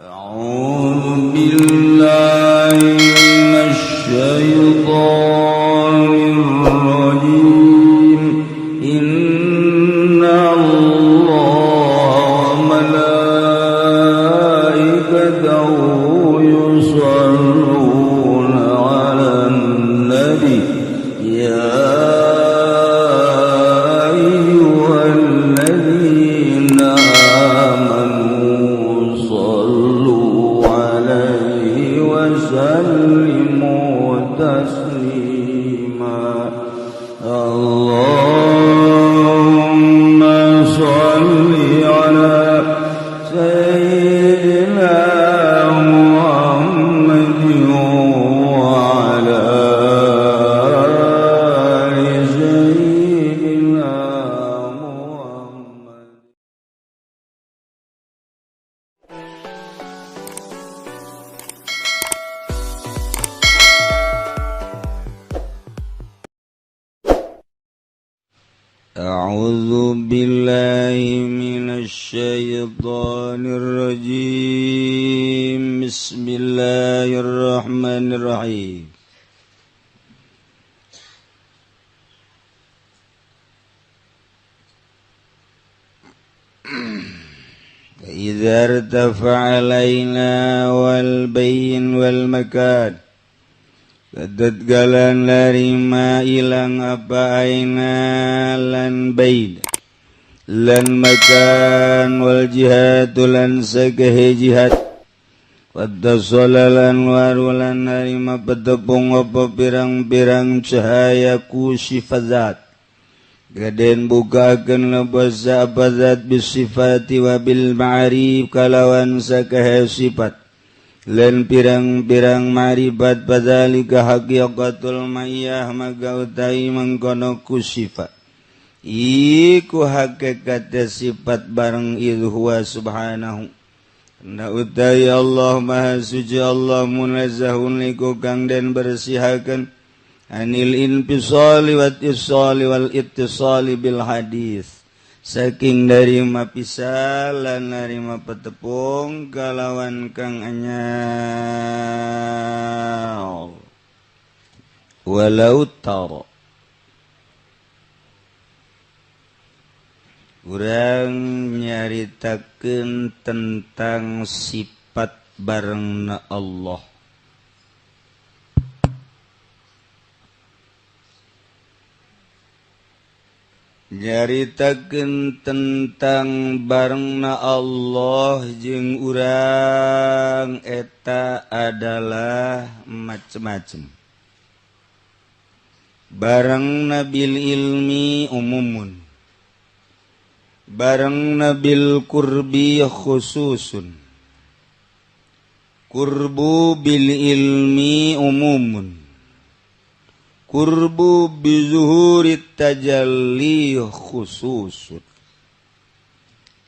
أعوذ بالله من الشيطان الرجيم إن الله وملائكته يصلون على النبي يا أيها الذين آمنوا صلوا عليه وسلموا تسليما اللهم صل على سيدنا محمد وعلى آل سيدنا محمد. أعوذ بالله من الشيطان الرجيم بسم الله الرحمن الرحيم فإذا ارتفع علينا والبين والمكان Kedatgalan larima ilang apa aina lan baid lan makan wal jihad lan sagahe jihad waddasalalan warulan larima petepung apa pirang-pirang cahaya ku sifat gaden bukakeun lebasa abazat bisifati wa bil ma'rif kalawan sagahe sifat lan pirang-pirang maribat padzalika haqiqatul mayyah magautai mangkono ku sifat iku hakikat sifat bareng idhuwa subhanahu na utai Allah maha suci Allah munazzahun liku kang den bersihaken anil infisali wat isali wal ittisali bil hadis saking dari mapisalan dari mapetepung kalawan kang anyar walau taro urang nyaritakeun tentang sifat barengna Allah nyaritakeun tentang barengna Allah jeung urang eta adalah macem-macem. Barengna bil ilmi umumun. Barengna bil qurbi khususun. Qurbu bil ilmi umumun. Qurbu bizuhurit tajalli khususun.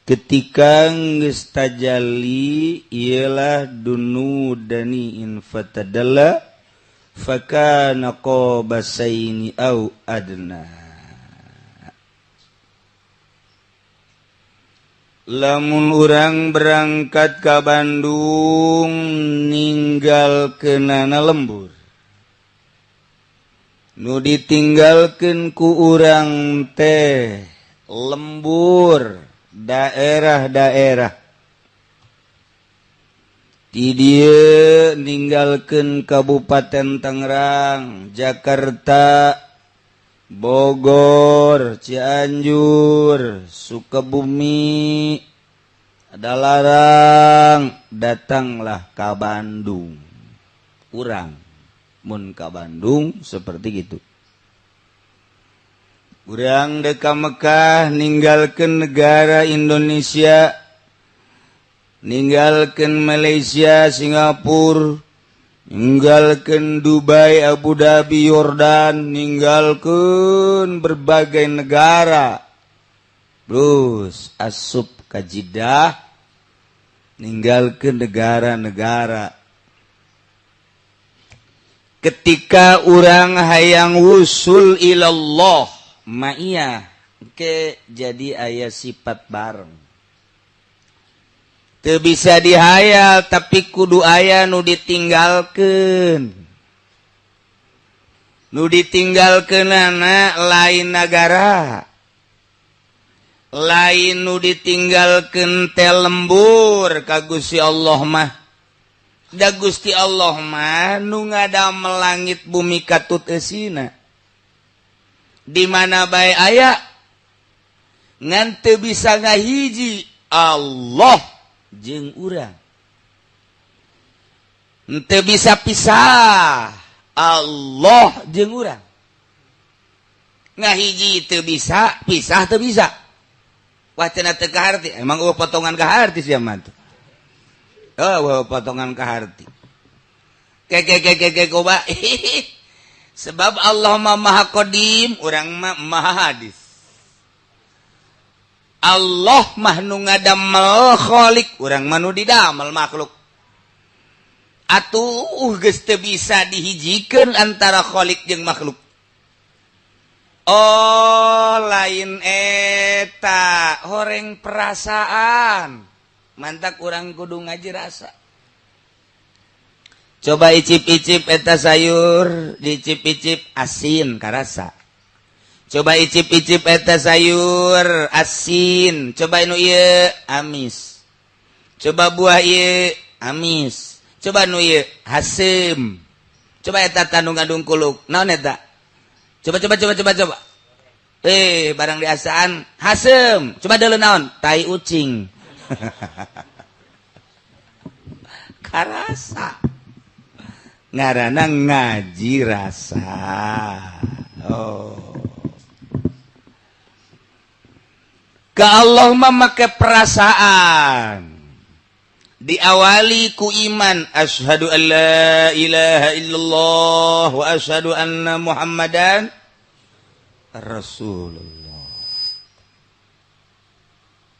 Ketika geus tajalli ialah dunudani in fatadalla fakana qabasaini au adna. Lamun urang berangkat ka Bandung ninggalkeunana lembur nu ditinggalkeun ku urang teh lembur daerah-daerah di dieu ninggalkeun Kabupaten Tangerang, Jakarta, Bogor, Cianjur, Sukabumi, Dalarang, datanglah ka Bandung. Urang mun ka Bandung seperti gitu. Urang deka Mekah ninggalkeun negara Indonesia, ninggalkeun Malaysia, Singapura, ninggalkeun Dubai, Abu Dhabi, Yordan, ninggalkeun berbagai negara. Terus asup ka Jeddah, ninggalkeun negara-negara. Ketika urang hayang wusul ilallah ma'iyah ke jadi aya sifat bareng teu bisa dihayal tapi kudu aya nu ditinggalkeun. Nu ditinggalkeunana lain negara, lain nu ditinggalkeun teh lembur ka Gusti Allah mah. Da Gusti Allah mah nu ngadamel langit bumi katut eusina. Di mana bae aya ngan teu bisa ngahiji Allah jeung urang. Teu bisa pisah Allah jeung urang. Ngahiji teu bisa, pisah teu bisa. Wacana teu kaharti, emang eueuh potongan kaharti sia mah tuh. Oh, potongan kaharti. Ke coba. Sebab Allah mah maha qadim, urang mah maha hadis. Allah mah nu ngadamel khaliq, urang mah nu didamel makhluk. Atuh geus teu bisa dihijikeun antara khaliq jeung makhluk. Oh, lain eta horeng perasaan. Mantak urang kudu ngaji rasa. Coba icip-icip eta sayur, dicip-icip asin karasa. Coba icip-icip eta sayur asin, coba nu ieu amis. Coba buah ieu amis. Coba nu ieu hasem. Coba eta tanu ngandung kuluk. Naon eta? Coba. Barang diasaan hasem. Coba deuleu naon? Tai ucing. Karasa. Ngaranna ngaji rasa. Oh. Ka Allah mah make perasaan. Diawali ku iman, asyhadu an la ilaha illallah wa asyhadu anna Muhammadan Rasulullah.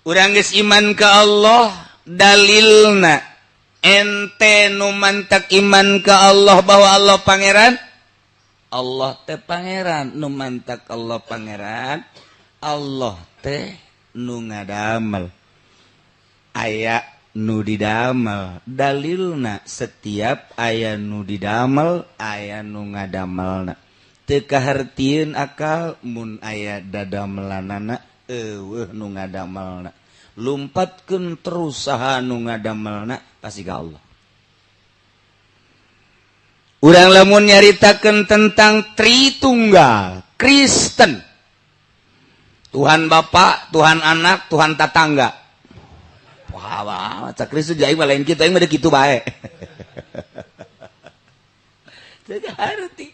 Urang geus iman ka Allah, dalilna ente nu mantak iman ka Allah bahwa Allah pangeran. Allah teh pangeran, nu mantak Allah pangeran. Allah teh nu ngadamel aya nu didamel, dalilna setiap aya nu didamel aya nu ngadamelna. Teu kahartieun akal mun aya dadamelanana eueuh nu ngadamelna. Lumpatkeun terus saha nu ngadamelna pasti ka Allah. Urang lamun nyaritakeun tentang Tritunggal Kristen, Tuhan Bapa, Tuhan Anak, Tuhan Tatangga. Wah, cak Kristus jadi lain kita yang ada gitu bae. Jadi arti.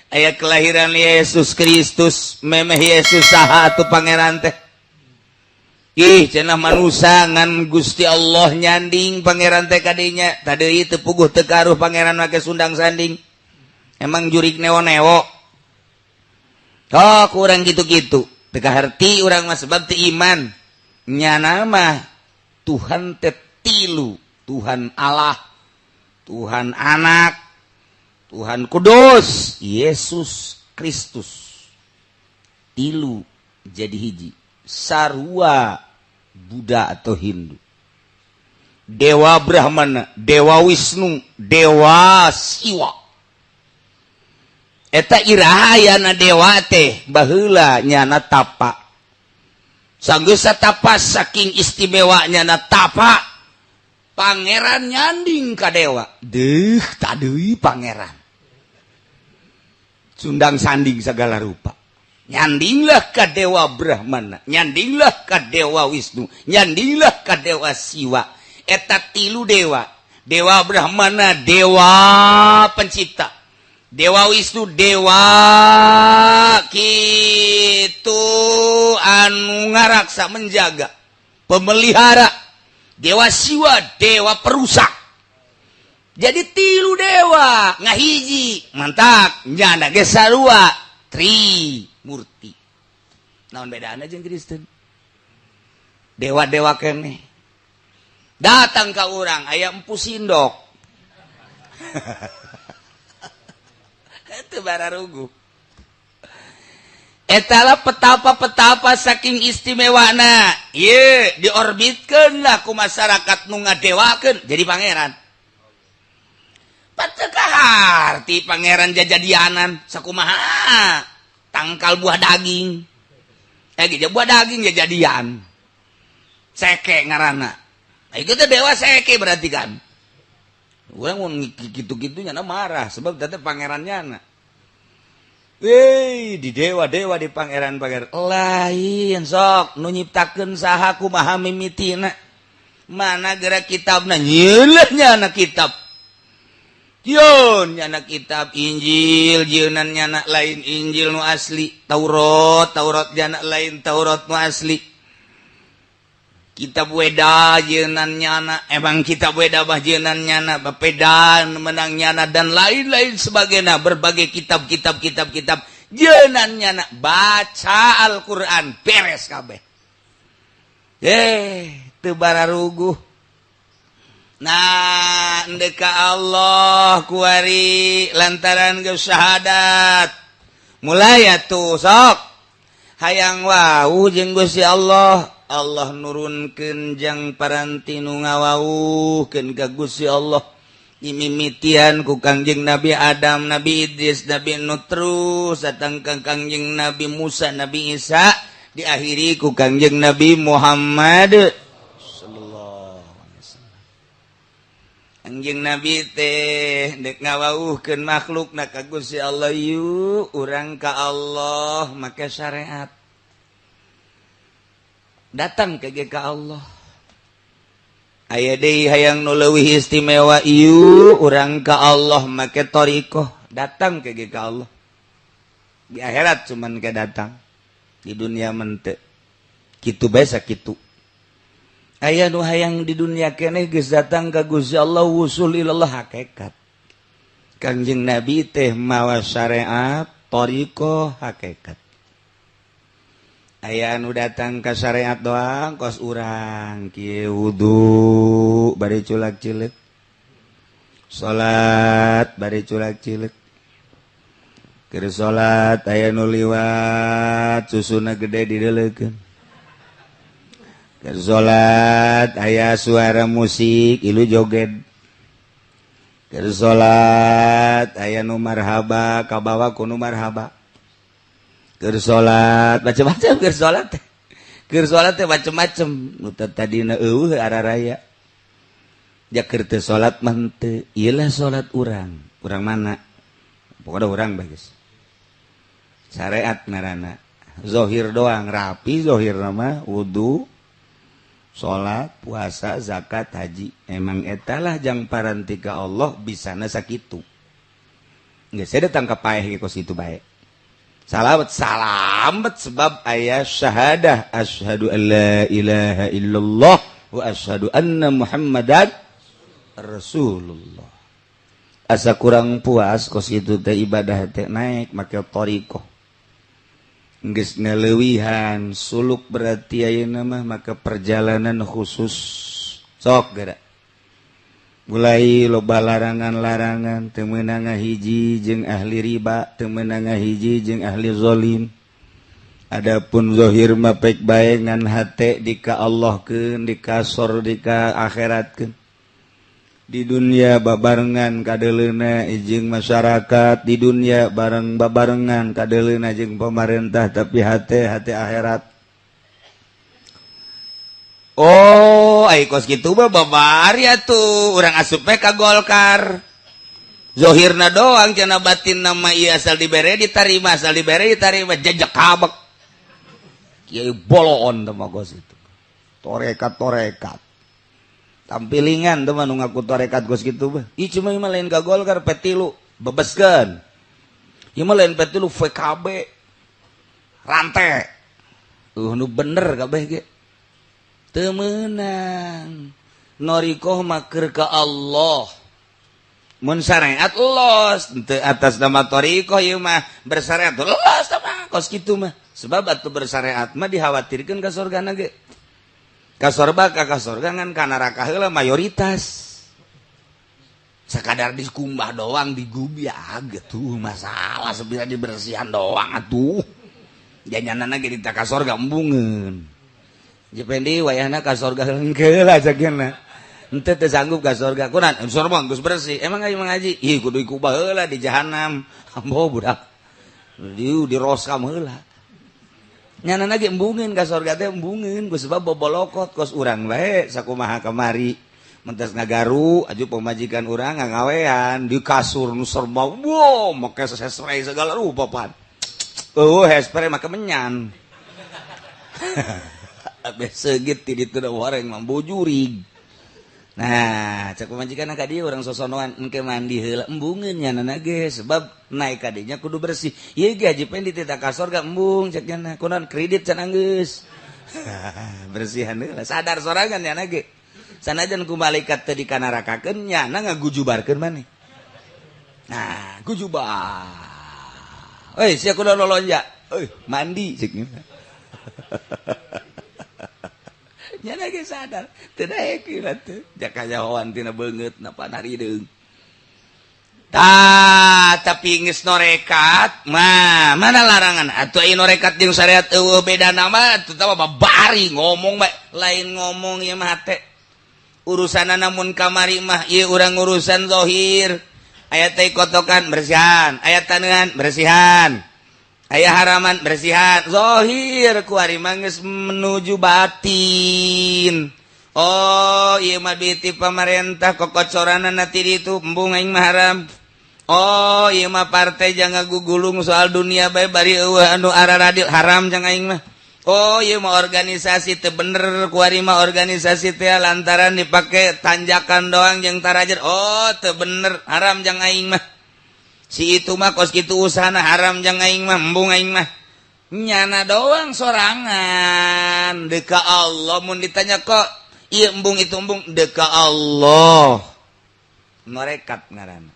Aya kelahiran Yesus Kristus, memeh Yesus saha atuh pangeran teh. Ih, cenah manusia ngan Gusti Allah nyanding pangeran teh kadinya. Tadi teu puguh teu karuh pangeran make sundang sanding. Emang jurig newo-newo. Oh, kurang gitu-gitu. Teu kaharti urang mah sebab teu iman. Nya nama Tuhan teh tilu, Tuhan Allah, Tuhan Anak, Tuhan Kudus, Yesus Kristus. Tilu jadi hiji. Sarua Buddha atau Hindu. Dewa Brahmana, Dewa Wisnu, Dewa Siwa. Eta irahayana dewa teh baheula nyana tapa. Sanggeus satapa saking istimewanya na tapa pangeran nyanding ka dewa. Deuh tadeui pangeran. Sundang sanding segala rupa. Nyandinglah ka dewa Brahmana, nyandinglah ka dewa Wisnu, nyandinglah ka dewa Siwa. Eta tilu dewa. Dewa Brahmana dewa pencipta. Dewa Wisnu dewa kitu anu ngaraksa menjaga pemelihara. Dewa Siwa dewa perusak. Jadi tilu dewa ngahiji mantap nyana ge sarua Trimurti. Naon bedana jeung Kristen? Dewa-dewa keneh datang ka urang aya empu sindok. Itu bararugu. etala petapa-petapa saking istimewana ye diorbitkeun lah ku masyarakat nu ngadewakeun jadi pangeran. Patekah arti pangeran jajadianan sakumaha tangkal buah daging buah daging jajadian seke ngaranna. Nah itu teh dewa seke berarti kan urang mun gitu-gitunya marah sebab teh pangerannya na. Di dewa-dewa di pangeran-pangeran lain sok nu nyiptakeun saha kumaha mimitina mana geura kitabna nyeuleuhnya anak kitab yeun anak kitab Injil jeunan nyana lain Injil nu asli Taurat nyana lain Taurat nu asli kitab Weda jeunan nyana emang kitab Weda bah jeunan nyana bapeda menang nyana dan lain-lain sebagainya berbagai kitab jeunan nyana baca Al-Qur'an beres kabeh teu bararuguh nah ndeka Allah kuari lantaran geus syahadat mulai atuh sok hayang wau jeung Gusti Allah nurunkeun jang paranti nu ngawauhkeun ka Gusti Allah imimitian ku Kangjeng Nabi Adam, Nabi Idris, Nabi Nuh terus datang ka Kangjeng Nabi Musa, Nabi Isa diakhiri ku Kangjeng Nabi Muhammad sallallahu alaihi wasallam. Kangjeng Nabi teh dek ngawauhkeun makhlukna ka Gusti Allah yuk urang ka Allah make syariat datang ke Allah aya deui hayang nu leuwih istimewa ieu urang ka Allah make thariqah datang ke Allah di akhirat cuman ke datang di dunia mente kitu bae sakitu aya nu hayang di dunia keneh geus datang ka Gusti Allah wusul ilallah hakikat Kangjeng Nabi teh mawa syariat thariqah hakikat aya anu datang ke syariat doang kos urang kieu wudu bari culak cileuk salat bari culak cileuk keur salat aya nu liwat susuna gede dideuleukeun keur salat aya suara musik ilu joget keur salat aya nu marhaba kabawa ku nu marhaba keur salat macam-macam keur salat teh macam-macam nu tadina eueuh araraya jak keur teu salat mah teu ieu lah salat urang mana pokoknya urang bagus syariat ngaranna zahir doang rapi zahir nama wudu salat puasa zakat haji emang etalah jang paranti ka Allah bisana sakitu geus datang ka paeh kos itu bae salamet sebab ayat syahadah asyhadu an la ilaha illallah wa asyhadu anna muhammadan rasulullah asa kurang puas kos itu teh ibadah teh naik make thariqah geus ngaleuwihan suluk berarti ayeuna mah maka perjalanan khusus sok geura mulai loba larangan-larangan teu meunang ngahiji jeung ahli riba teu meunang ngahiji jeung ahli zalim adapun zahir mah pek bae ngan hate dika Allahkeun dikasor dika akhiratkeun di dunia babarengan kadeuleuna jeung masyarakat di dunia bareng babarengan kadeuleuna jeung pemerintah tapi hate akhirat. Oh, ai kos kitu mah babari atuh urang asup ka Golkar. Zahirna doang cenah batin nama ieu asal dibere ditarima jajak kabek. Kieu boloon teh mah kos itu. Torekat. Tampilingan teh mah nu ngaku torekat kos kitu mah. Ieu cuma mah lain ka Golkar petilu bebeskeun. Ieu mah lain petilu VKB. Rante. Nu bener kabeh ge. Teu meunang norikoh maker ka Allah mun syariat los teu atas nama torikoh ieu mah bersyariat los mah kos kitu mah sebab atuh bersyariat mah dikhawatirkeun ka surgana ge ka sorga ngan ka neraka heula mayoritas sakadar dikumbah doang digubiag tuh masalah sebenarnya dibersihan doang atuh jangan lagi di ka sorga embungeun jependi wayahna ka sorga heungkeul aja kena henteu teu sanggup ka sorga kunaon sorga geus bersih emang ngaji ih kudu ikubah heula di jahanam ambo budak di roskam heula nyana lagi embungeun ka sorga teh embungeun ku sebab bobolokot kos urang bae sakumaha kamari mentas ngagaru aju pemajikan urang ngagawean di kasur nu serba wow make spray segala rupa pan hairspray make menyan abis segit ti ditu da wareng mah bojurig nah cek pemajikan ka dieu urang sosonoan engke mandi heula embungeun nyanana ge sebab naik ka dinya kudu bersih ieu ge haji pen di tita kasor ga embung cek nya kunaon kredit can geus bersihan heula sadar sorangan nya ge sanajan ku malaikat teh dikanarakakeun nyana ngagujubarkeun maneh nah gujubar euy sia kudu lolonja euy mandi ceuk nyana ge sadar teu daek teh jakajahoan tina beungeut napa narideung tapi geus norekat mah mana larangan atuh ieu norekat jeung syariat eueuh beda nama atuh tah babari ngomong bae lain ngomong ieu mah teh urusan namun kamari mah ieu urang urusan zahir aya teh kotokan bersihan aya taneuhan bersihan aya haraman bersihan zahir ku ari mah geus menuju batin oh ieu mah duit ti pamarentah kokocoranana ti ditu embung aing mah haram oh ieu mah partai jangan gugulung soal dunia bae bari eueuh anu araradil haram jang aing mah oh iya mah organisasi teu bener kuari mah organisasi teh lantaran dipake tanjakan doang jeung tarajer oh teu bener haram jang aing mah si itu mah kos kitu usahana haram jang aing mah embung aing mah nyana doang sorangan deka Allah mun ditanya kok ieu embung itu embung deka Allah norekat ngaranna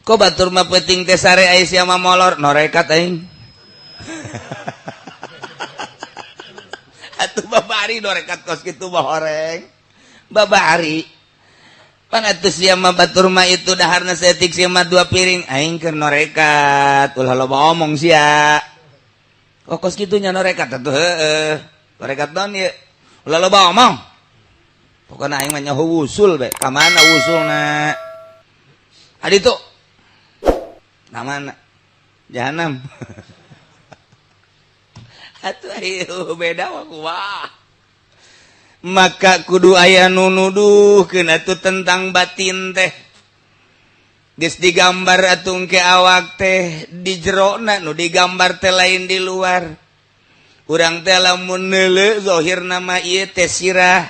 kok batur mah peuting teh sare aya sia mah molor norekat aing atuh babari norekat kos kitu mah horeng babari pan atuh sia mah batur mah itu daharna setik sia mah 2 piring aing keur norekat ulah loba omong sia kok kos kitu nya norekat atuh heueuh norekat naon ieu ulah loba omong pokona aing mah nyaho usul bae ka mana usulna adi tuh namana jahanam atuh ayo beda wah maka kudu aya nu nuduhkeun atuh tentang batin teh geus digambar atuh ke awak teh di jerona nu digambar teh lain di luar urang teh lamun neuleuh zahirna mah ieu teh sirah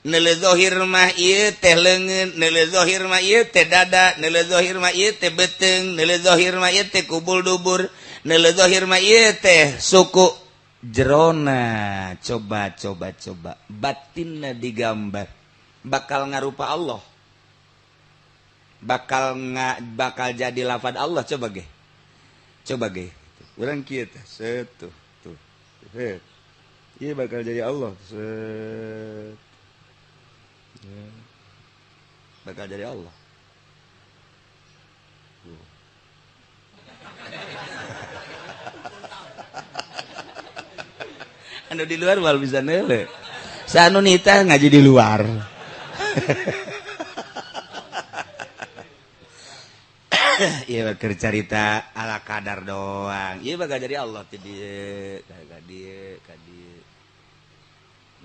neuleuh zahir mah ieu teh leungeun neuleuh zahir mah ieu teh dada neuleuh zahir mah ieu teh beuteung neuleuh zahir mah ieu teh kubul dubur neuleuh zahir mah ieu teh suku jerona coba batinna digambar bakal ngarupa Allah bakal jadi lafaz Allah coba ge urang kieu teh setuh tuh ieu bakal jadi Allah bakal jadi Allah anu di luar wal bisa neule sanu nita ngaji di luar iya bakal cerita ala kadar doang iya bakal jadi Allah ti dieu ka dieu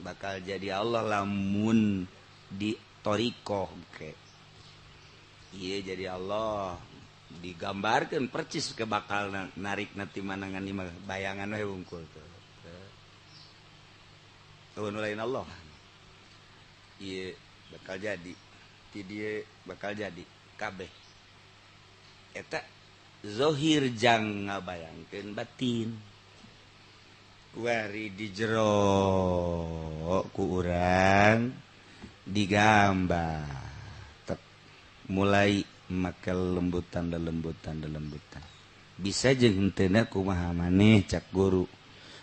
bakal jadi Allah lamun di torikoh ke iya jadi Allah digambarkeun percis ke bakal narik nanti manangan di bayangan we wungkul tuh nu lain Allah iya bakal jadi ti dieu bakal jadi kabeh eta zahir jang ngabayangkeun batin wari di jero ku urang digambar mulai make lembutan bisa jeung henteu kumaha maneh cak guru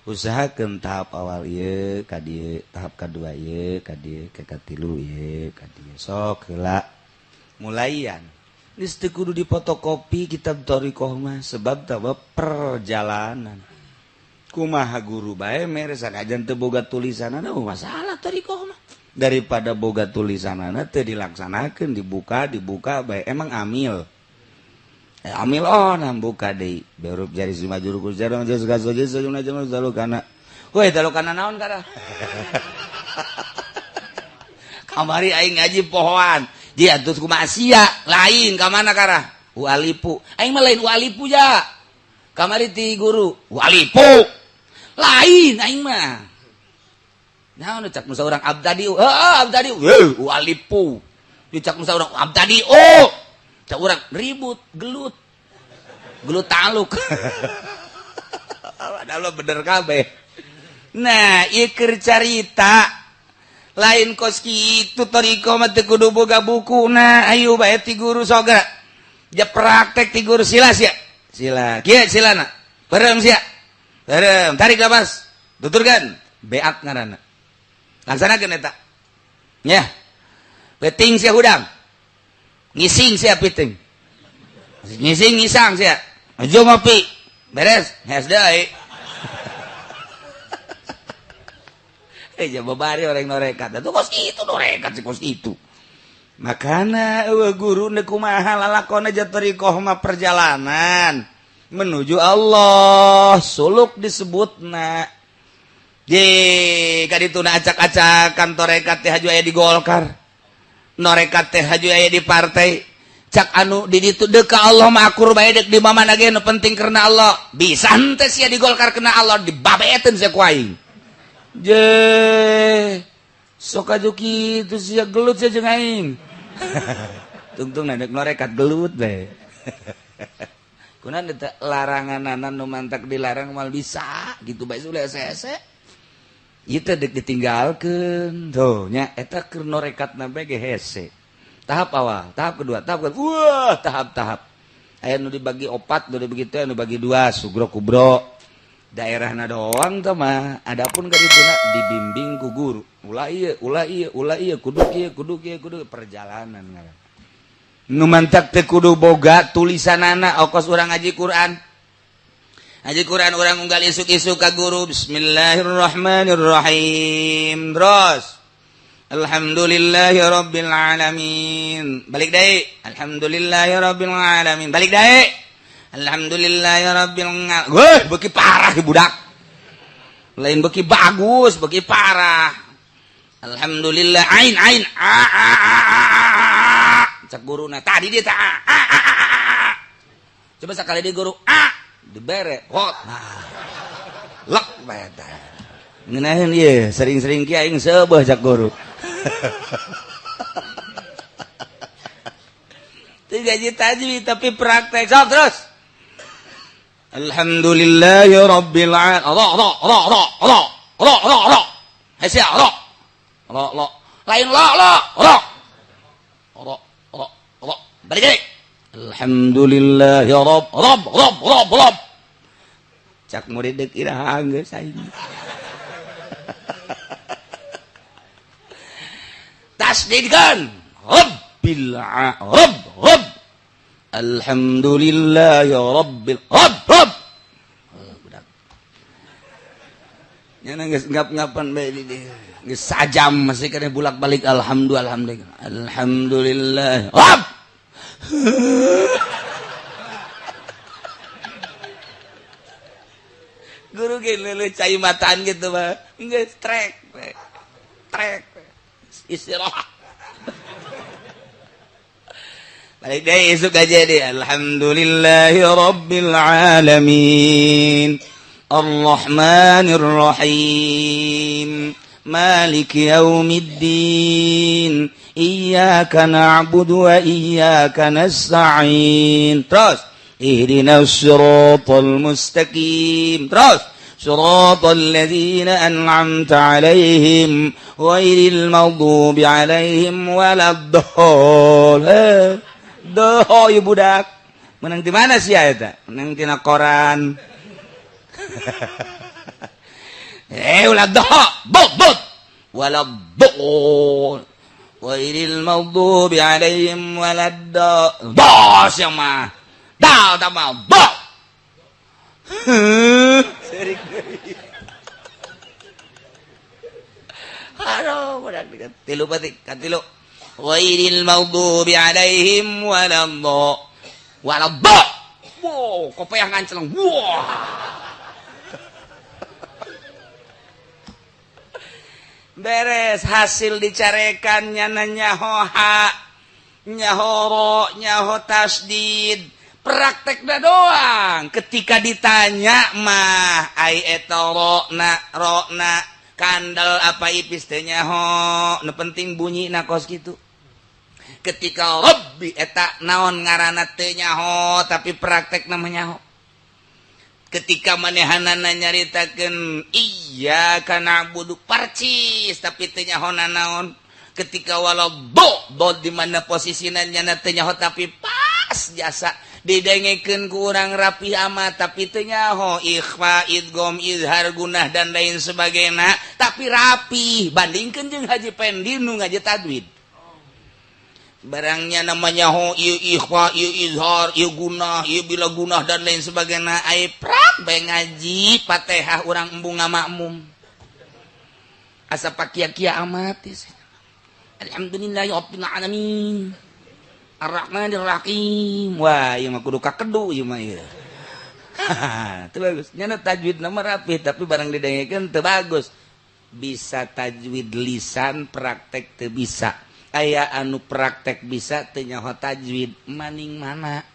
usahakeun tahap awal ieu ka dieu tahap kadua ieu ka dieu ka katilu ieu ka dieu sok heula mulaian geus teu kudu dipotokopi kitab thariqah mah sebab tah perjalanan kumaha guru bae mere sanajan teu boga tulisanana masalah tarikoh mah daripada boga tulisanana teu dilaksanakeun dibuka bae emang amil amil nah buka deui berup jari lima juru kujarang jeung gasoje sejumna jeung dalu kana weh dalu kana naon kada kamari aing ngaji pohoan ji atuh kumaha sia lain ka mana kara walipu aing mah lain walipu ja kamari ti guru walipu lain aing mah naon cak nu saurang abdadi abdadi walipu dicak nu saurang abdadi cak urang ribut gelut taluk padahal bener kabeh nah ieu keur carita lain kos kitu tariko mah teu kudu boga bukuna ayo bae ti guru soga ja praktek ti guru sila sia sila kieu silana bareng sia bareng tarik nafas tuturkan beat ngaranna laksanakeun eta nya peting sia hudang ngising sia piting ngising ngisang sia ajo ngopi beres hes deui babari orang norekat itu kos itu norekat si kos itu makana guru ne kumaha lalakona jatarikoh mah perjalanan menuju Allah suluk disebutna di kadituna acak-acakan torekat teh haju aya di Golkar norekat teh haju aya di partai cak anu di ditu deuk ka Allah mah akur bae deuk di mamana ge nu penting karena Allah bisa henteu sia di Golkar kena Allah dibabeeteun sia ku aing je sok aju kitu sia gelut sia jeung aing tungtung nadek norekat gelut bae kunaon teh laranganana nu mantak dilarang mal bisa gitu bae sule ese-ese ieu teh deuk ditinggalkeun tuh nya eta keur norekatna bae ge hese tahap awal tahap kedua tahap wah tahap-tahap aya nu dibagi 4 nu dibagi teh nu bagi 2 sugro kubro daerahna doang teh mah adapun kadituna dibimbing ku guru ulah ieu kudu perjalanan ngaran nu mantak teh kudu boga tulisanana ongkos urang ngaji Quran urang unggal isuk-isuk ka guru bismillahirrahmanirrahim terus alhamdulillahirabbil alamin balik deui alhamdulillahirabbil alamin balik deui alhamdulillahirabbil alamin weh beuki parah budak lain beuki bagus beuki parah alhamdulillah ain cak guruna tadi dia teh coba sakali di guru dibere hot nah lek bae teh ngeunaheun ieu sering-sering ki aing seubeuh cak guru teu gaji tajwid tapi praktek sok terus alhamdulillahirabbil alamin hasia lain balik deui alhamdulillahi rabb cak murid deuk iraha geus aing tasdidkan rabbil rabb alhamdulillahi rabbil rabb budak nya geus ngap-ngapan bae di geus sajam masih kana bulak-balik alhamdulillah rabb guru ge leuleut cai mataan gitu mah geus trek istirahat balik deui isuk aja deh alhamdulillahi rabbil alamin arrahmanir rahim maliki yaumiddin iyyaka na'budu wa iyyaka nasta'in terus ihdinas siratal mustaqim terus siratal ladzina an'amta 'alaihim ghairil maghdubi 'alaihim waladdallin doh ieu budak menang di mana sih eta menang tina koran ulah doh bot waladdallin ghairil maghdubi 'alaihim waladdallin bos yang mah dal tambah bot Cerik deui. Aduh, budak dekat. Tilu batik, katilu. Ghairil maghdubi alaihim waladhdallin. Wow, kopiah nganceleng. Wah. Beres hasil dicarekannya nyaho tasdid praktek dah doang ketika ditanya mah ai eta rokna kandel apa ipis teh nyaho nu penting bunyi na kos kitu ketika rabbi eta naon ngaranna teu nyaho tapi praktek namanya nyaho ketika manehanana nyaritakeun iya kana budu parcis tapi teu nyahona naon ketika walau do di mana posisina nya teu nyaho tapi pas jasa didengekeun ku urang rapi amat tapi teu nyaho ikhfa idgham izhar gunah dan lain sebagainya tapi rapi bandingkeun jeung Haji Pendi nu ngaji tajwid barangnya namanya ho ieu ikhfa ieu izhar ieu gunah ieu bila gunah dan lain sebagainya ai prak bae ngaji Fatihah urang embung ngamakmum asa pakia-kia amat alhamdulillahi rabbil alamin arrahmanir rahim wah ieu mah kudu kakedu ieu mah ieu teu bagus nya tajwid nama rapi tapi barang didengekeun teu bagus bisa tajwid lisan praktek teu bisa aya anu praktek bisa teu nyaho tajwid maning mana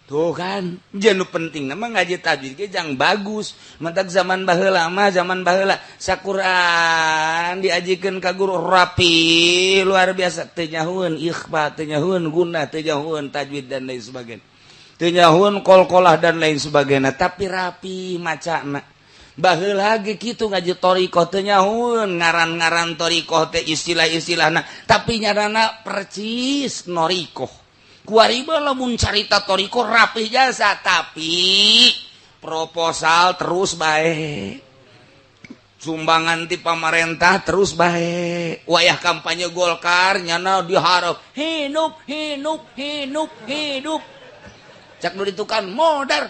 tuh kan janu penting nama ngaji tajwid ge jang bagus matak zaman baheula mah zaman baheula saquran diajikeun ka guru rapi luar biasa teu nyahoeun ikhfa teu nyahoeun gunah teu nyahoeun tajwid dan lain sebagainya teu nyahoeun qalqalah dan lain sebagainya tapi rapi macana baheula ge kitu ngaji thariqah teu nyahoeun ngaran-ngaran thariqah teh istilah-istilahna tapi nyarana percis noriqah kuariba lamun carita thariqah rapih jasa tapi proposal terus bae sumbangan ti pamarentah terus bae wayah kampanye Golkar nyana diharap hidup cak nu ditukan modar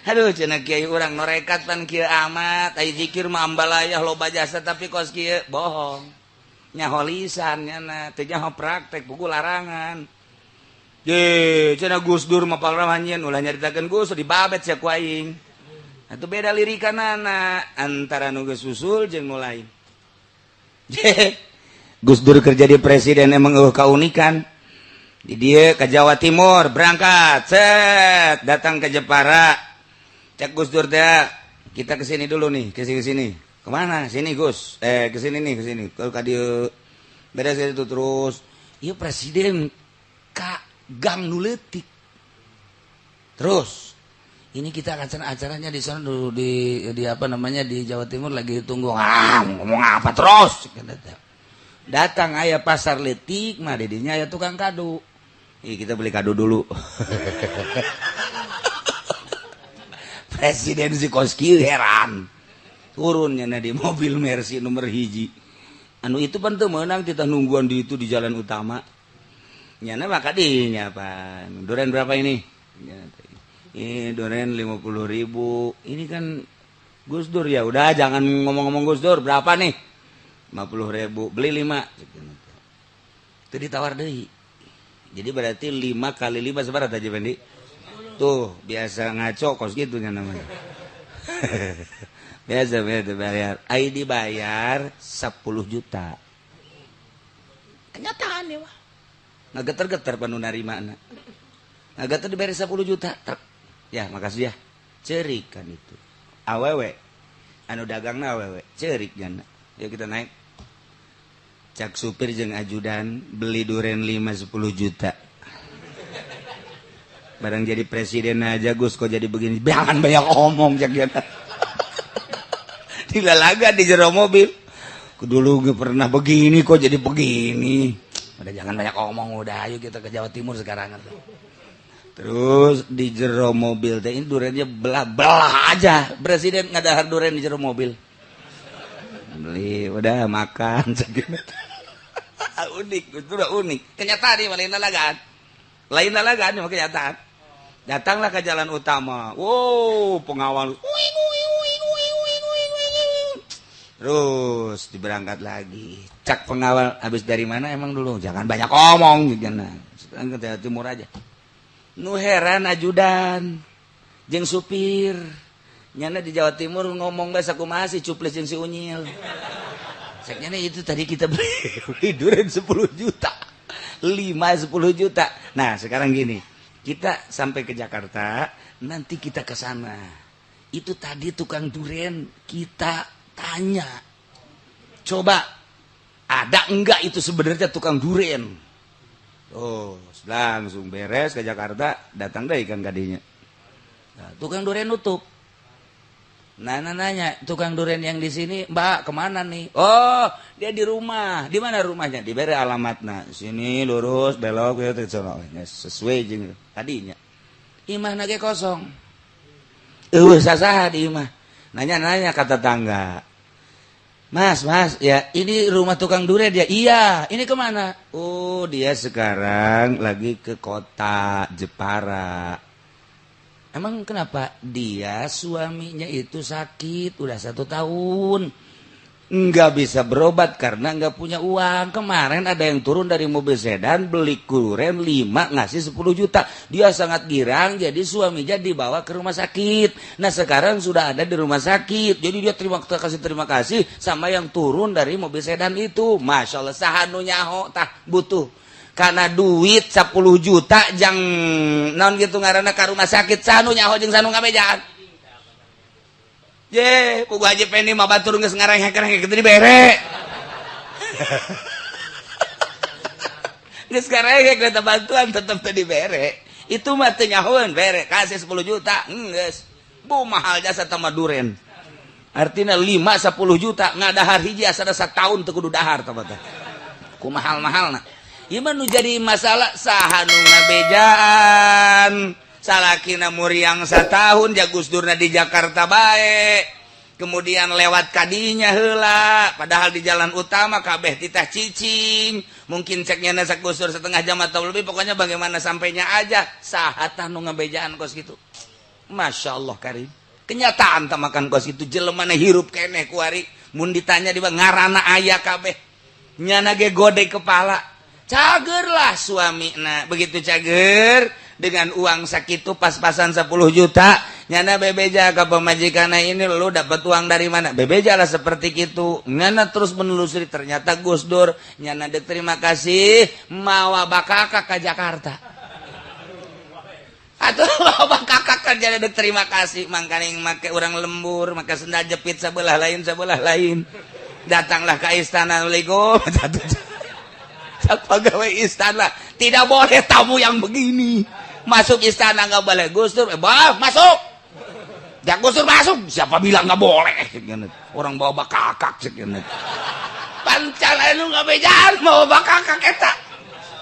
aduh cenah kiai urang norekat pan kieu amat ai zikir mah ambalayah loba jasa tapi kos kieu bohong nyaho lisan nyana teu nyaho praktek buku larangan ye cenah Gus Dur mah palramanjeun ulah nyaritakeun Gus dibabet sia ku aing atuh beda lirikanana antara nu geus usul jeung nu lain Gus Dur kerja di presiden emang kaunikan di dieu ka Jawa Timur berangkat set datang ke Jepara cek Gus Dur teh kita kesini dulu nih kesini kemana sini Gus kesini nih kesini kalau kadieu beres itu terus iya presiden ka gang nu leutik terus ini kita acaranya di sana dulu di apa namanya di Jawa Timur lagi tunggu ngomong apa terus datang aya pasar leutik mah didinya aya tukang kado kita beli kado dulu presiden si koski heran turunnya di mobil Mercy nomor hiji anu itu pan teu meunang kita nungguan di itu di jalan utama nyana maka dinya apa duren berapa ini duren 50.000 ini kan Gus Dur ya udah jangan ngomong-ngomong Gus Dur berapa nih 50.000 beli 5 itu ditawar deui jadi berarti 5 kali 5 seberapa Haji Pendi tuh biasa ngaco kos gitu namanya biasa bayar ID bayar 10 juta kenyataan ya wah nggak geter-geter panu narima anak nggak geter dibayar 10 juta ya makasih ya cerik kan itu awewe anu dagangna awewe cerik jana yuk kita naik cak supir jeung ajudan beli duren 5-10 juta barang jadi presiden aja Gus kok jadi begini jangan banyak omong cak jana dilalaga di jero mobil dulu pernah begini kok jadi begini udah jangan banyak omong udah ayo kita ke Jawa Timur sekarang terus di jero mobil teh ini durennya belah aja presiden ngadahar duren di jero mobil beli udah makan unik itu udah unik kenyataan nih lain lalagaan cuma kenyataan Datanglah ke jalan utama. Wow, pengawal. Terus diberangkat lagi. Cak pengawal, habis dari mana emang dulu? Jangan banyak omong gitu. Sekarang ke Jawa Timur aja. Nu heran ajudan jeung supir. Nyana di Jawa Timur ngomong bahasa kumaha si Cuplis jeung si Unyil. Seknya itu tadi kita beli durian 10 juta. 5-10 juta. Nah, sekarang gini. Kita sampai ke Jakarta, nanti kita ke sana. Itu tadi tukang durian kita tanya. Coba ada enggak itu sebenarnya tukang durian? Oh, langsung beres ke Jakarta, datang deh ikan kadinya. Nah, tukang durian nutup. Nanya, tukang durian yang di sini, Mbak, kemana nih? Oh, dia di rumah. Di mana rumahnya? Diberi alamatnya. Sini lurus, belok, sesuai jeung tadinya. Imah nage kosong. Sasaha di imah. Nanya kata tangga. Mas, ya ini rumah tukang durian dia. Iya, ini kemana? Oh, dia sekarang lagi ke kota Jepara. Emang kenapa? Dia suaminya itu sakit udah 1 tahun, nggak bisa berobat karena nggak punya uang. Kemarin ada yang turun dari mobil sedan beli durian 5 ngasih 10 juta. Dia sangat girang, jadi suaminya dibawa ke rumah sakit. Nah sekarang sudah ada di rumah sakit, jadi dia terima kasih sama yang turun dari mobil sedan itu. Masya Allah, sahanu nyaho tah butuh. Karena duit 10 juta jang naon gitu ngaranna ka rumah sakit sanu nyaho jeung sanu ngabejaan. Ye, pugu Haji Pendi mah batur geus ngareng-ngareng kitu dibere. Geus ngareng eta bantuan tetep teu dibere. Itu mah teu nyahoeun bere, kasih 10 juta. Geus. Bu mahal jasa tama duren. Artina 5-10 juta ngadahar hiji asana sataun teu kudu dahar tah teh. Ku mahal-mahalna. Ieu mah nu jadi masalah saha nu ngabejaan. Salakina muriang 1 tahun jagusdurna di Jakarta bae. Kemudian lewat kadinya heula, padahal di jalan utama kabeh titah cicing. Mungkin ceknya nasa gusdur setengah jam atau lebih, pokoknya bagaimana sampainya aja. Saha tah nu ngabejaan kos gitu. Masya Allah Karim. Kenyataan tah makan kos itu jelemana hirup keneh kuari. Mun ditanya di ngarana aya kabeh. Nyana ge gode kepala. Cager lah suamina, begitu cager dengan uang sakitu pas-pasan 10 juta. Nyana bebeja ke pemajikana ini lu dapat uang dari mana? Bebeja lah seperti itu. Nyana terus menelusuri ternyata Gus Dur. Nyana dek terima kasih mawa bakaka ke Jakarta. Atau mawa bakaka kerja dek terima kasih mangkaning make urang lembur, make sendal jepit sebelah lain. Datanglah ke istana Lego. Pegawai istana tidak boleh tamu yang begini masuk istana, nggak boleh. Gus Dur masuk, jak Gus Dur masuk, siapa bilang nggak boleh? Orang bawa bakakak pancal lu nggak bejaan mau bakakak eta.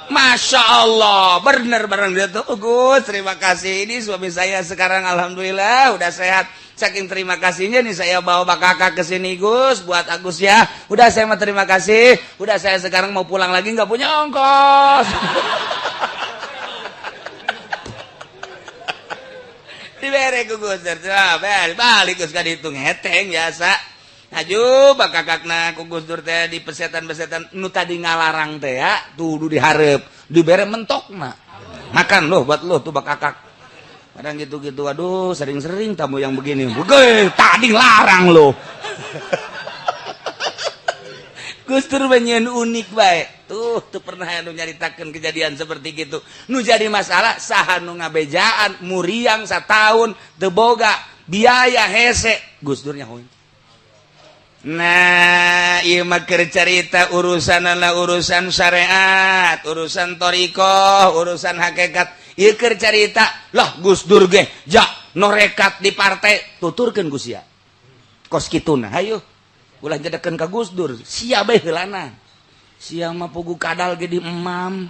Masya Allah, bener gitu. Gus, terima kasih, ini suami saya sekarang alhamdulillah udah sehat. Saking terima kasihnya nih saya bawa bakaka ke sini Gus, buat Agus ya. Udah saya mah terima kasih. Udah saya sekarang mau pulang lagi nggak punya ongkos. Dibere ku Gus, balik Gus ka dihitung heteng biasa. Aju bakakakna ku Gus Dur teh di pesetan-pesetan nu tadi ngalarang teh ya, tuh dihareup, dibere mentokna. Makan loh buat lo tuh bakakak. Kadang gitu-gitu, aduh sering-sering tamu yang begini. Bukan, tadi larang loh. Gus Dur banyak unik baik. Tuh pernah anu nyaritakeun kejadian seperti gitu. Nu jadi masalah saha nu ngabejaan muriang 1 tahun teu boga biaya hese. Gus Dur nyahoin. Nah, ieu mah keur carita urusanna urusan syariat, urusan thariqah, urusan hakikat. Ieu keur carita lah Gus Dur ge ja norekat di partai tuturkeun Gus ya. Kos kituna hayu ulah jedekeun ka Gus Dur sia bae heulana. Sia mah pugu kadal ge di emam.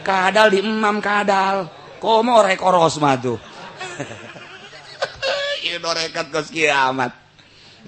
Kadal di emam kadal. Komo rek oros mah tuh. Ieu norekat kos kiamat.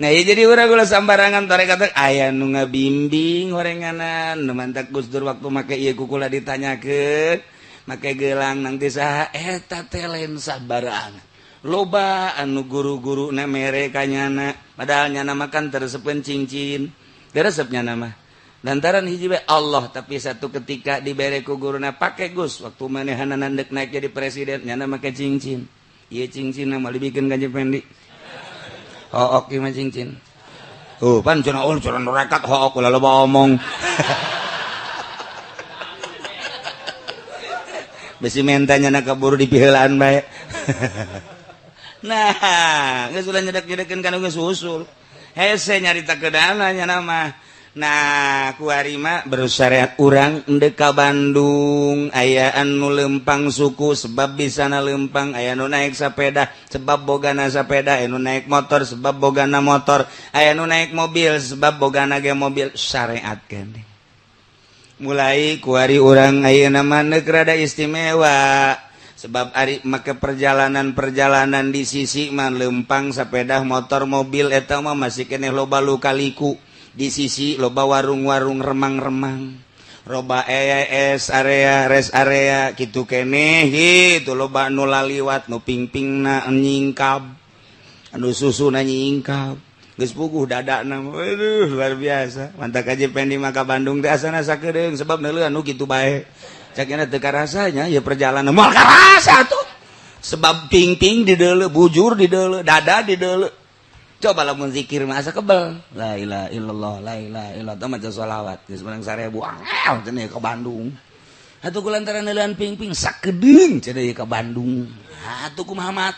Nah ya jadi urang ulah sambarangan tarekat aya nu ngabimbing horenganan nu mantak Gus Dur waktu make ieu kukula ditanyakeun make gelang nanti saha eta teh lensa barang loba anu guru-guru na mere kanyana padahal nyana makan teresepen cincin teresepnya nama lantaran hiji we Allah tapi satu ketika dibere ku guruna pake Gus waktu manehana nandek naik jadi presiden nyana make cincin ieu cincin mah dibikin Kanjeng Pendi hook ieu mah cincin pan cenah cenah rekat hook ulah loba omong besi mentanya na kaburu dipiheulaan bae nah geus ulah nyedek-nyedekeun kana geus usul hese nyarita keudana nya nama nah kuari mah bersyariat urang endeu ka Bandung aya anu lempang suku sebab bisana lempang aya nu naik sapeda sebab bogana sapeda aya nu naik motor sebab bogana motor aya nu naik mobil sebab bogana ge mobil syariat keneh mulai kuari urang ayeuna mah neuk rada istimewa sebab ari make perjalanan di sisi mah lempang sepeda motor mobil eta mah masih keneh loba lukaliku di sisi loba warung-warung remang-remang loba rest area kitu keneh gitu loba anu laliwat nu pingpingna nyingkab anu susuna nyingkab geus puguh dadana aduh luar biasa mantap Kanjeng Pendi maka Bandung teh asana sakedeung sebab neuleuh anu kitu bae cakina teu karasanya ya perjalanan moal karasa tuh sebab ping-ping di deuleu bujur di deuleu dada di deuleu coba lamun zikir mah asa kebal la ilaha illallah la ilaha illallah maca sholawat geus menang 1000 angel cenah ka Bandung atuh kulantaran neuleuhan ping-ping sakedeung cenah ka Bandung atuh kumaha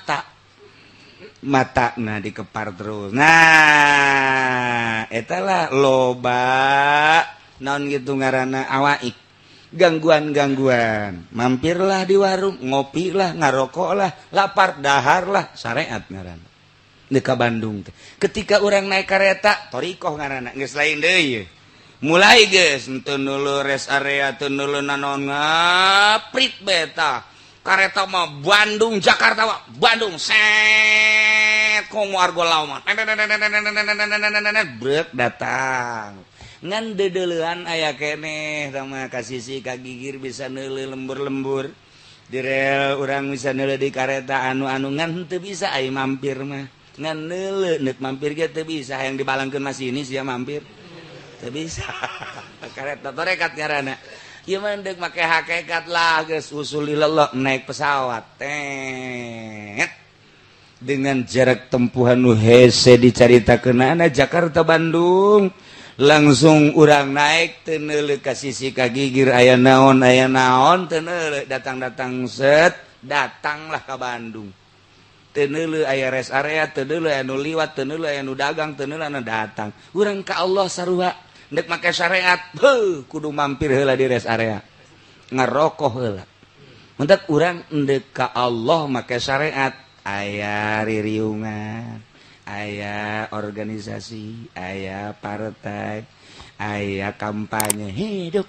matana dikepar terus nah eta lah loba naon kitu ngaranna awaik gangguan mampirlah di warung ngopi lah ngarokok lah lapar dahar lah syariat ngaranna deka Bandung teh ketika orang naik kereta torikoh ngaranna geus lain deui mulai geus teu neuleuh rest area teu neuleuh naon ngaprit beta kereta mah Bandung Jakarta mah Bandung set komo argo laut brek datang ngan dedeleuhan aya keneh sama kasisi ka gigir bisa neuleuh lembur-lembur di rel urang bisa neuleuh di kareta anu-anu ngan teu bisa ai mampir mah ngan neuleuh neuk mampir ge teu bisa hayang dibalangkeun masinis ya mampir teu bisa kareta torekat ngaranna ieu mah deuk make hakikat lah geus usul ilallah naik pesawat tet dengan jarak tempuh anu hese dicaritakeunana Jakarta Bandung langsung urang naik teu neuleuh ka sisi ka gigir aya naon teu neuleuh datang set datanglah ka Bandung teu neuleuh aya rest area teu neuleuh anu liwat teu neuleuh anu dagang teu neuleuh anu datang urang ka Allah sarua ndek make syariat kudu mampir heula di rest area ngarokok heula mentek urang ndek ka Allah make syariat aya ririungan aya organisasi, aya partai, aya kampanye hidup.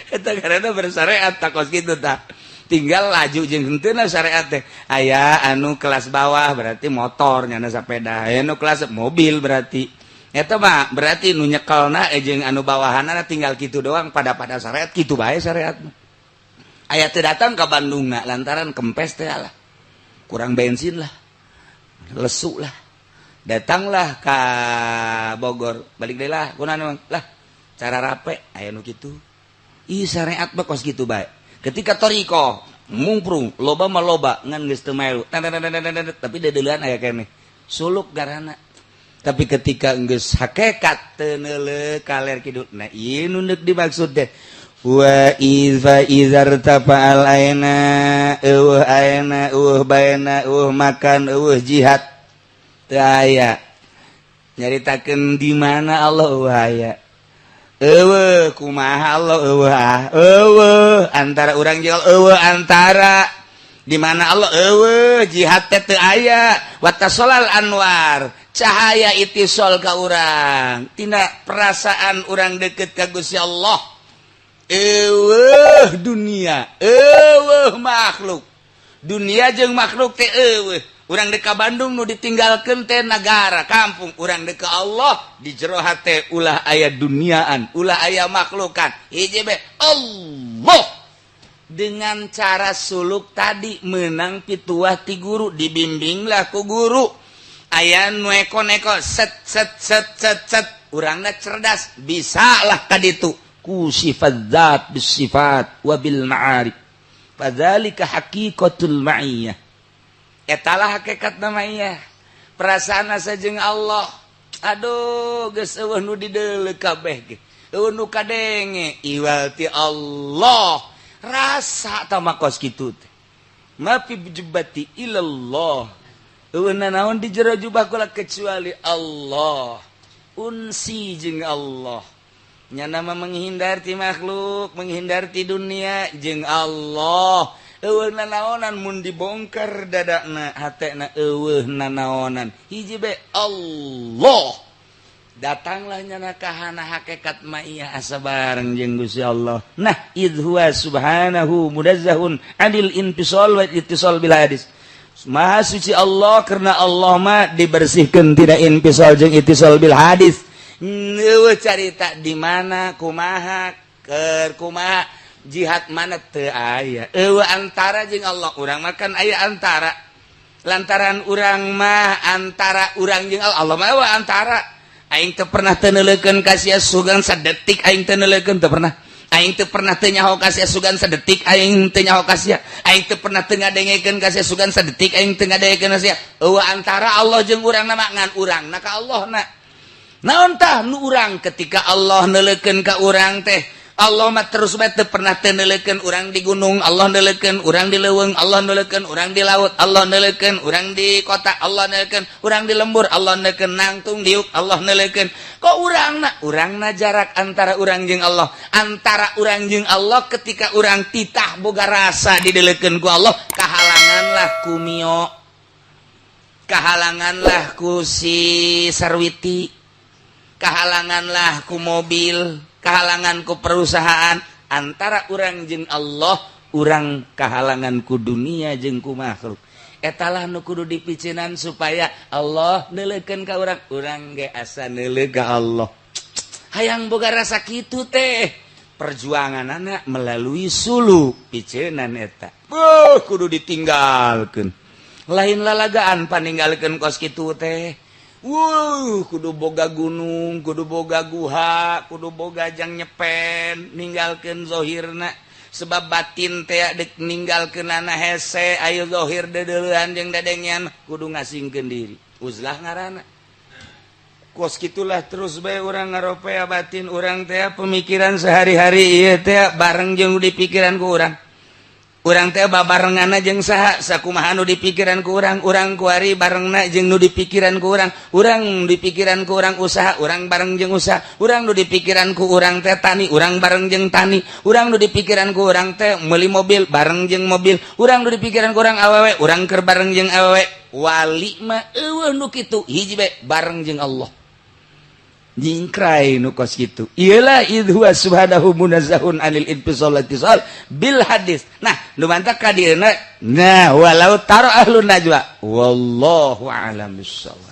Eta karena bersyariat takos kitu tah. Tinggal laju jeung henteuna syariat teh. Aya anu kelas bawah berarti motor nyana sepeda, aya anu kelas mobil berarti. Eta mah berarti nu nyekelna jeung anu bawahanna tinggal kitu doang pada syariat kitu bae syariat. Aya teu datang ka Bandungna lantaran kempes teh lah. Kurang bensin lah. Lesu lah. Datanglah ka Bogor, balik deui lah, kunaon lah. Cara rape aya nu kitu. Ih syariat mah kos kitu bae. Ketika toriko mungprung loba mah loba ngan geus teu melu. Tapi dedeuleuhan aya keneh. Suluk garana. Tapi ketika geus hakikat teu neuleuh kaler kidul. Nah, ieu nu neuk dimaksud teh. Wa iza izartafa'al aina aina baina makan jihad teu aya nyaritakeun di mana Allah aya kumaha Allah antara urang jeung antara di mana Allah jihad teh teu aya wa tasolal anwar cahaya itisol ka urang tina perasaan urang deukeut ka Gusti Allah dunia makhluk dunia jeung makhluk teh urang deka Bandung nu ditinggalkeun teh negara kampung, urang deka Allah di jero hate ulah aya duniaan, ulah aya makhlukan. Hiji be Allah dengan cara suluk tadi menang pituah ti guru, dibimbinglah ku guru. Aya nu eko-neko set urangna cerdas, bisalah ka ditu ku sifat zat bis sifat wa bil ma'arif. Fadzalika haqiqatul ma'iyah. Etalah hakikat namanya perasaan sajeng Allah. Aduh geus eueuh nu dideuleu kabeh ge, eueuh nu kadenge iwal ti Allah, rasa tama kos kitu teh. Mafi jubati ilallah, eueuh naon di jero jubah kula kecuali Allah. Unsi jeung Allah, nya nama menghindar ti makhluk, menghindar ti dunia jeung Allah. Eueuh nanaonan mun dibongkar dadana hatena, eueuh nanaonan hiji be Allah. Datanglah nyana kahana hakikat ma'iyah asa bareng jeung Gusti Allah. Nah, idhuwa subhanahu munazzahun anil infisal wa ittisal bil hadis. Maha suci Allah karena Allah mah dibersihkeun tina infisal jeung ittisal bil hadis. Eueuh carita di mana kumaha keur kumaha jihad mana teu aya. Eueuh antara jeung Allah, urang mah kan aya antara. Lantaran urang mah antara urang jeung Allah mah eueuh antara. Aing teu pernah teu neuleukeun ka sia sugan sadetik, aing teu neuleukeun teu pernah. Aing teu pernah teu nyaho ka sia sugan sadetik, aing teu nyaho ka sia. Aing teu pernah teu ngadengekeun ka sia sugan sadetik, aing teu ngadengekeun ka sia. Eueuh antara Allah jeung urang mah ngan urangna ka Allahna. Naon tah nu urang ketika Allah neuleukeun ka urang teh, Allah mah terus bae teu pernah teu neuleukeun urang di gunung, Allah neuleukeun urang di leuweung, Allah neuleukeun urang di laut, Allah neuleukeun urang di kota, Allah neuleukeun urang di lembur, Allah neuleukeun nangtung diuk, Allah neuleukeun. Kok urangna jarak antara urang jeung Allah, antara urang jeung Allah ketika urang titah boga rasa dideuleukeun ku Allah, kahalanganlah ku mio, kahalanganlah ku si sarwiti, kahalanganlah ku mobil, kahalangan ku perusahaan. Antara urang jeung Allah, urang kahalangan ku dunia jeung ku makhluk. Etalah nu kudu dipicinan supaya Allah neuleukeun ka urang, urang ge asa neuleuh ka Allah. Hayang boga rasa kitu teh. Perjuanganana melalui suluk piceunan eta. Kudu ditinggalkeun. Lain lalagaan paninggalkeun kos kitu teh. Kudu boga gunung, kudu boga guha, kudu boga jang nyepen, ninggalkeun zohirna. Sebab batin teh dek ninggalkeunana hese, ayo zohir dedeuleuhan jeung dadengian, kudu ngasingkeun diri. Uzlah ngaranna. Kos kitulah terus bae urang ngaropea batin urang teh pemikiran sehari-hari ieu teh bareng jeung dipikiran ku urang. Urang teh babarenganna jeung saha sakumaha nu dipikiran ku urang, urang kuari barengna jeung nu dipikiran ku urang, urang dipikiran ku urang usaha, urang bareng jeung usaha, urang nu dipikiran ku urang teh tani, urang bareng jeung tani, urang nu dipikiran ku urang teh meuli mobil bareng jeung mobil, urang nu dipikiran ku urang awewe, urang keur bareng jeung awewe. Wali mah eueuh nu kitu hiji bae bareng jeung Allah. Jingkrai nu kos kitu. Iyalah idhuwa subhanahu munazzahun anil infisal ittisal bil hadis. Nah, nu mantap ka dieuna. Nah, walau taro ahlun najwa. Wallahu a'lam bissawab.